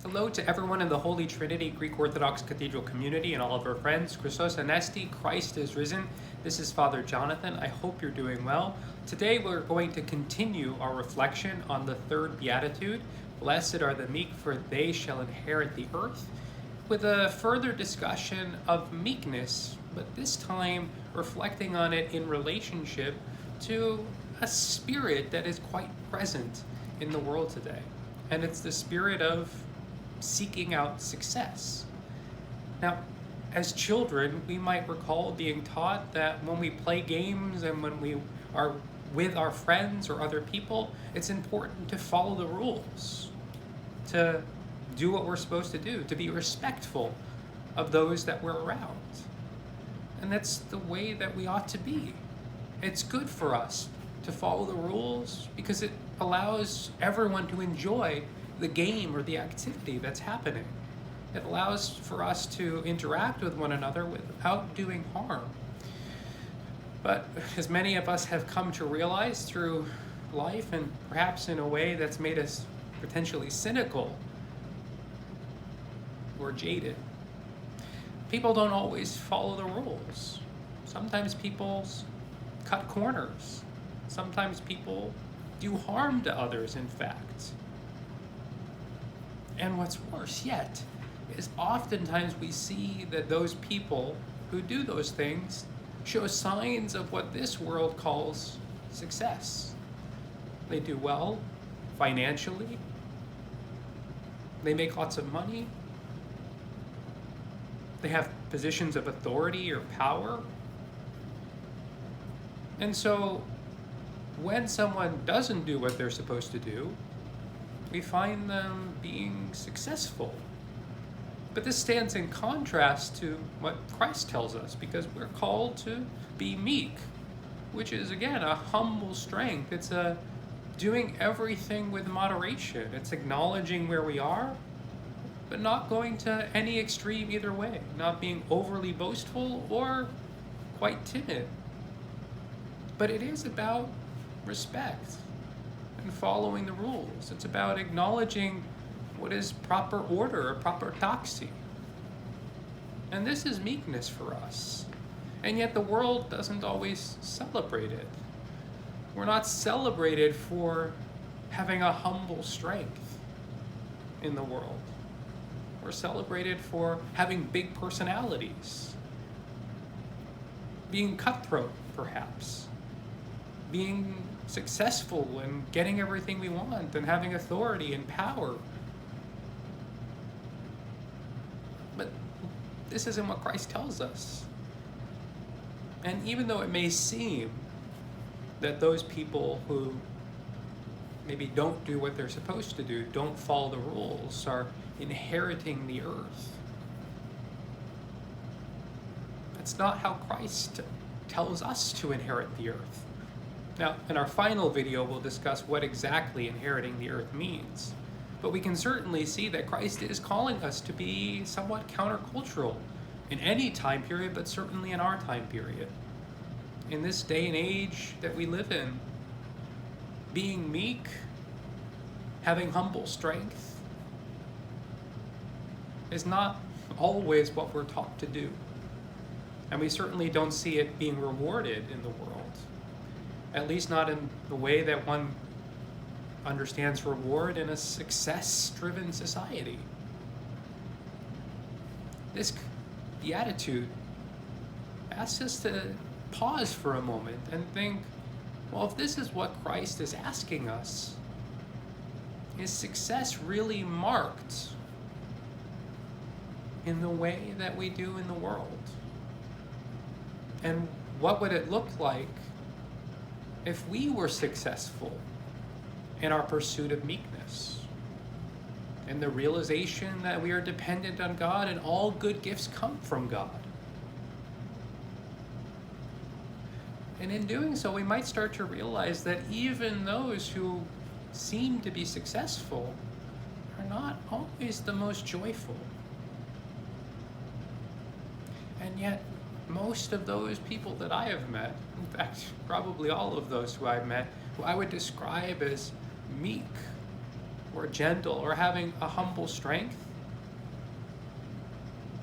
Hello to everyone in the Holy Trinity Greek Orthodox Cathedral community and all of our friends. Christos Anesti, Christ is risen. This is Father Jonathan. I hope you're doing well. Today we're going to continue our reflection on the third Beatitude. Blessed are the meek, for they shall inherit the earth, with a further discussion of meekness, but this time reflecting on it in relationship to a spirit that is quite present in the world today. And it's the spirit of seeking out success. Now, as children, we might recall being taught that when we play games and when we are with our friends or other people, it's important to follow the rules, to do what we're supposed to do, to be respectful of those that we're around. And that's the way that we ought to be. It's good for us to follow the rules because it allows everyone to enjoy the game or the activity that's happening. It allows for us to interact with one another without doing harm. But as many of us have come to realize through life, and perhaps in a way that's made us potentially cynical or jaded, people don't always follow the rules. Sometimes people cut corners. Sometimes people do harm to others, in fact. And what's worse yet is oftentimes we see that those people who do those things show signs of what this world calls success. They do well financially. They make lots of money. They have positions of authority or power. And so when someone doesn't do what they're supposed to do, we find them being successful. But this stands in contrast to what Christ tells us, because we're called to be meek, which is, again, a humble strength. It's a doing everything with moderation. It's acknowledging where we are, but not going to any extreme either way, not being overly boastful or quite timid. But it is about respect and following the rules. It's about acknowledging what is proper order or proper taxi. And this is meekness for us. And yet the world doesn't always celebrate it. We're not celebrated for having a humble strength in the world. We're celebrated for having big personalities, being cutthroat, perhaps, being successful and getting everything we want and having authority and power. But this isn't what Christ tells us. And even though it may seem that those people who maybe don't do what they're supposed to do, don't follow the rules, are inheriting the earth, that's not how Christ tells us to inherit the earth. Now, in our final video, we'll discuss what exactly inheriting the earth means. But we can certainly see that Christ is calling us to be somewhat countercultural in any time period, but certainly in our time period. In this day and age that we live in, being meek, having humble strength, is not always what we're taught to do. And we certainly don't see it being rewarded in the world. At least not in the way that one understands reward in a success-driven society. This Beatitude asks us to pause for a moment and think, well, if this is what Christ is asking us, is success really marked in the way that we do in the world? And what would it look like if we were successful in our pursuit of meekness and the realization that we are dependent on God and all good gifts come from God? And in doing so, we might start to realize that even those who seem to be successful are not always the most joyful. And yet, most of those people that I have met, in fact, probably all of those who I've met, who I would describe as meek, or gentle, or having a humble strength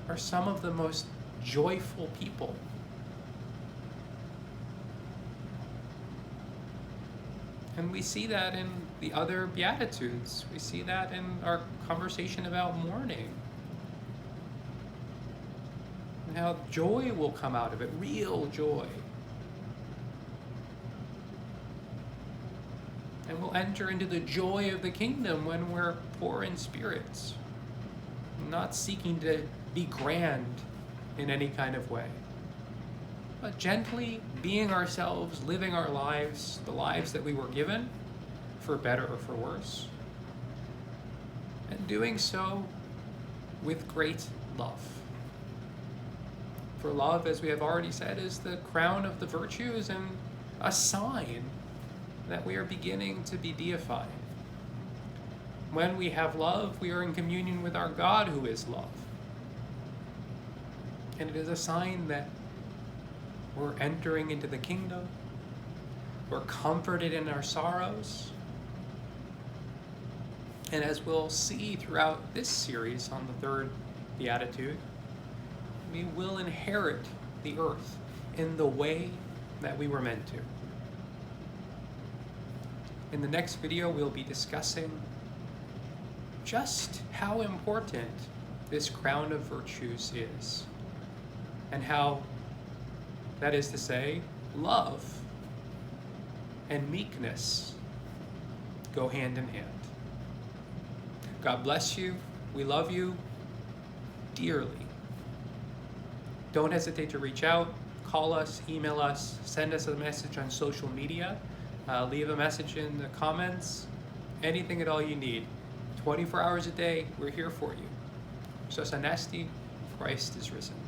are some of the most joyful people. And we see that in the other Beatitudes. We see that in our conversation about mourning. And how joy will come out of it, real joy. And we'll enter into the joy of the kingdom when we're poor in spirits, not seeking to be grand in any kind of way, but gently being ourselves, living our lives, the lives that we were given, for better or for worse, and doing so with great love. For love, as we have already said, is the crown of the virtues and a sign that we are beginning to be deified. When we have love, we are in communion with our God who is love. And it is a sign that we're entering into the kingdom, we're comforted in our sorrows, and as we'll see throughout this series on the third Beatitude, we will inherit the earth in the way that we were meant to. In the next video, we'll be discussing just how important this crown of virtues is, and how, that is to say, love and meekness go hand in hand. God bless you. We love you dearly. Don't hesitate to reach out, call us, email us, send us a message on social media. Leave a message in the comments, anything at all you need. 24 hours a day, we're here for you. Christos Anesti, Christ is risen.